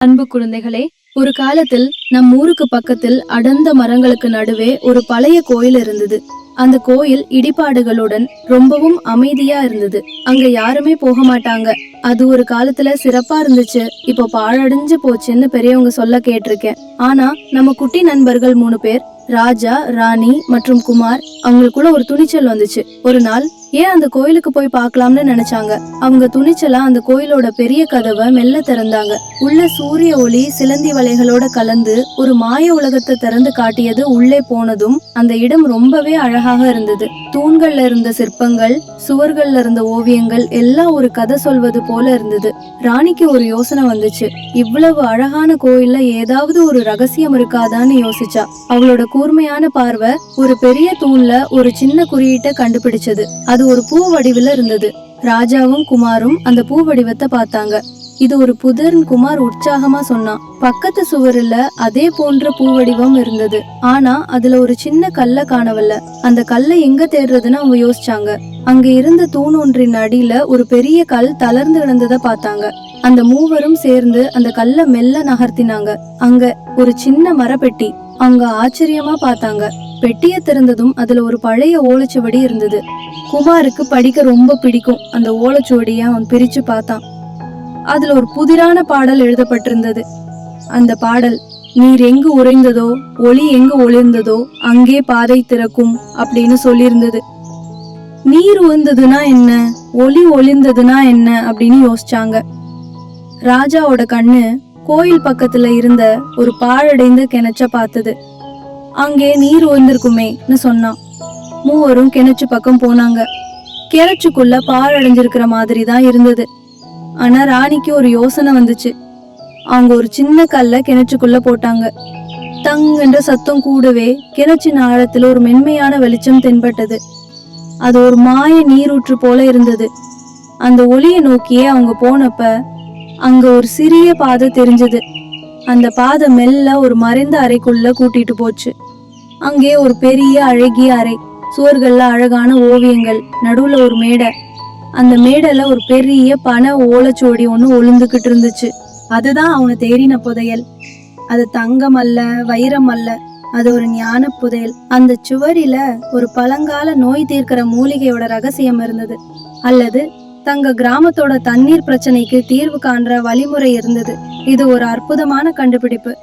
அன்பு குழந்தைகளே, ஒரு காலத்தில் நம் ஊருக்கு பக்கத்தில் அடர்ந்த மரங்களுக்கு நடுவே ஒரு பழைய கோயில் இருந்தது. அந்த கோயில் இடிபாடுகளுடன் ரொம்பவும் அமைதியா இருந்தது. அங்க யாருமே போக மாட்டாங்க. அது ஒரு காலத்துல சிறப்பா இருந்துச்சு. இப்போ பாழடைஞ்சு போச்சுன்னு பெரியவங்க சொல்ல கேட்டிருக்கேன். ஆனா நம்ம குட்டி நண்பர்கள் 3 பேர், ராஜா, ராணி மற்றும் குமார், அவங்களுக்குள்ள ஒரு துணிச்சல் வந்துச்சு. ஒரு நாள் ஏன் அந்த கோயிலுக்கு போய் பார்க்கலாம்னு நினைச்சாங்க. அவங்க துணிச்சலா அந்த கோயிலோட பெரிய கதவை மெல்ல திறந்தாங்க. உள்ள சூரிய ஒளி சிலந்தி வலைகளோட கலந்து ஒரு மாய உலகத்தை திறந்து காட்டியது. உள்ளே போனதும் அந்த இடம் ரொம்பவே அழகாக இருந்தது. தூண்கள்ல இருந்த சிற்பங்கள், சுவர்கள்ல இருந்த ஓவியங்கள் எல்லாம் ஒரு கதை சொல்வது போல இருந்தது. ராணிக்கு ஒரு யோசனை வந்துச்சு. இவ்வளவு அழகான கோயில்ல ஏதாவது ஒரு ரகசியம் இருக்காதான்னு யோசிச்சா. அவளோட கூர்மையான பார்வை ஒரு பெரிய தூண்ல ஒரு சின்ன குறியீட்டை கண்டுபிடிச்சது. அது ஒரு பூ வடிவில் இருந்தது. ராஜாவும் குமாரும் அந்த பூ வடிவத்தை பார்த்தாங்க. இது ஒரு புதர்னு குமார் உற்சாகமா சொன்னான். பக்கத்து சுவருல அதே போன்ற பூ வடிவம் இருந்தது. ஆனா அதுல ஒரு சின்ன கல்ல காணவில்ல. அந்த கல்லை எங்க தேடுறதுன்னு அவங்க யோசிச்சாங்க. அங்க இருந்த தூண் ஒன்றின் அடியில ஒரு பெரிய கல் தளர்ந்து கிடந்ததை பார்த்தாங்க. அந்த மூவரும் சேர்ந்து அந்த கல்லை மெல்ல நகர்த்தினாங்க. அங்க ஒரு சின்ன மரப்பெட்டி. அவங்க ஆச்சரியமா பார்த்தாங்க. பெட்டிய திறந்ததும் அதுல ஒரு பழைய ஓலைச்சுவடி இருந்தது. குமாருக்கு படிக்க ரொம்ப பிடிக்கும். அந்த ஓலைச்சுவடிய அவன் பிரிச்சு பார்த்தான். அதுல ஒரு புதிரான பாடல் எழுதப்பட்டிருந்தது. அந்த பாடல், நீர் எங்கு உறைந்ததோ, ஒளி எங்கு ஒளிர்ந்ததோ அங்கே பாதை திறக்கும் அப்படின்னு சொல்லியிருந்தது. நீர் உயர்ந்ததுன்னா என்ன, ஒளி ஒளிர்ந்ததுன்னா என்ன அப்படின்னு யோசிச்சாங்க. ராஜாவோட கண்ணு கோயில் பக்கத்துல இருந்த ஒரு பாழடைந்த கிணற்ற பார்த்தது. அங்கே நீர் உயர்ந்திருக்குமேன்னு சொன்னான். மூவரும் கிணற்று பக்கம் போனாங்க. கிணற்றுக்குள்ள பாழடைஞ்சிருக்கிற மாதிரி தான் இருந்தது. ஆனா ராணிக்கு ஒரு யோசனை வந்துச்சு. அவங்க ஒரு சின்ன கல்ல கிணற்றுக்குள்ள போட்டாங்க. தங்குன்ற சத்தம் கூடவே கிணற்றின் ஆழத்துல ஒரு மென்மையான வெளிச்சம் தென்பட்டது. அது ஒரு மாய நீரூற்று போல இருந்தது. அந்த ஒளியை நோக்கியே அவங்க போனப்ப அங்க ஒரு சிறிய பாதை தெரிஞ்சது. அந்த பாதை மெல்ல ஒரு மறைந்த அறைக்குள்ள கூட்டிட்டு போச்சு. அங்கே ஒரு பெரிய அழகிய அறை. சுவர்கள்ல அழகான ஓவியங்கள், நடுவுல ஒரு மேடை. அந்த மேடையில ஒரு பெரிய பனை ஓலைச்சுவடி ஒண்ணு ஒளிந்துகிட்டு இருந்துச்சு. அதுதான் அவனை தேடின புதையல். அது தங்கம் அல்ல, வைரம் அல்ல, அது ஒரு ஞான புதையல். அந்த சுவரில ஒரு பழங்கால நோய் தீர்க்கிற மூலிகையோட ரகசியம் இருந்தது. அல்லது தங்க கிராமத்தோட தண்ணீர் பிரச்சனைக்கு தீர்வு காண்ற வழிமுறை இருந்தது. இது ஒரு அற்புதமான கண்டுபிடிப்பு.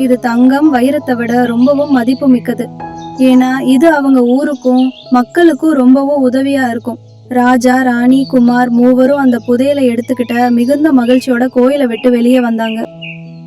இது தங்கம், வைரத்தை விட ரொம்பவும் மதிப்பு மிக்கது. ஏன்னா இது அவங்க ஊருக்கும் மக்களுக்கும் ரொம்பவும் உதவியா இருக்கும். ராஜா, ராணி, குமார் மூவரும் அந்த புதையலை எடுத்துக்கிட்ட மிகுந்த மகிழ்ச்சியோட கோயிலை விட்டு வெளியே வந்தாங்க.